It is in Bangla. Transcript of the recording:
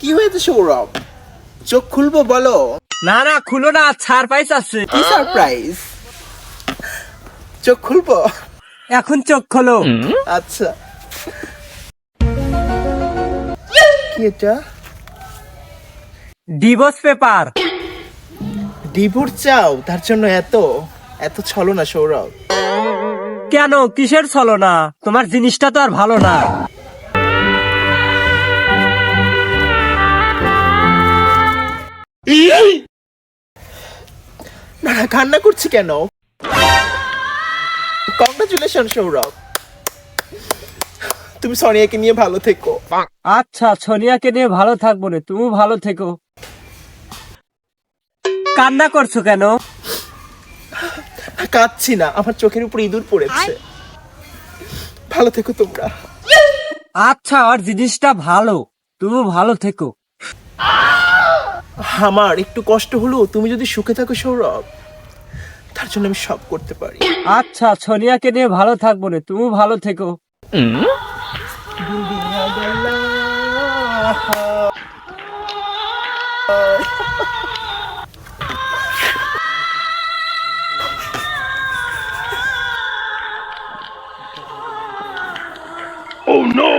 কি হয়েছে সৌরভ? চোখ খুলবো বলো। না না খুলো না, সারপ্রাইজ আছে। কি সারপ্রাইজ? চোখ খুলবো? এখন চোখ খোলো। আচ্ছা। কি এটা? Divorce paper. ডিভোর্স চাও? তার জন্য এত এত ছলনা সৌরভ? কেন, কিসের ছলনা? তোমার জিনিসটা তো আর ভালো না। না না, কান্না করছি কেন? কংগ্রাচুলেশন সৌরভ, তুমি সোনিয়াকে নিয়ে ভালো থেকো। আচ্ছা, সোনিয়াকে নিয়ে ভালো থাকবো না, তুমি ভালো থেকো। কান্না করছো কেন? কাঁদছি না, আমার চোখের উপর ইঁদুর পড়েছে। ভালো থেকো তোমরা। আচ্ছা, আর জিনিসটা ভালো, তুমি ভালো থেকো। আমার একটু কষ্ট হলো, তুমি যদি সুখে থাকো সৌরভ, তার জন্য আমি সব করতে পারি। আচ্ছা, সোনিয়াকে নিয়ে ভালো থাকবো না, তুমি ভালো থেকো। Oh no!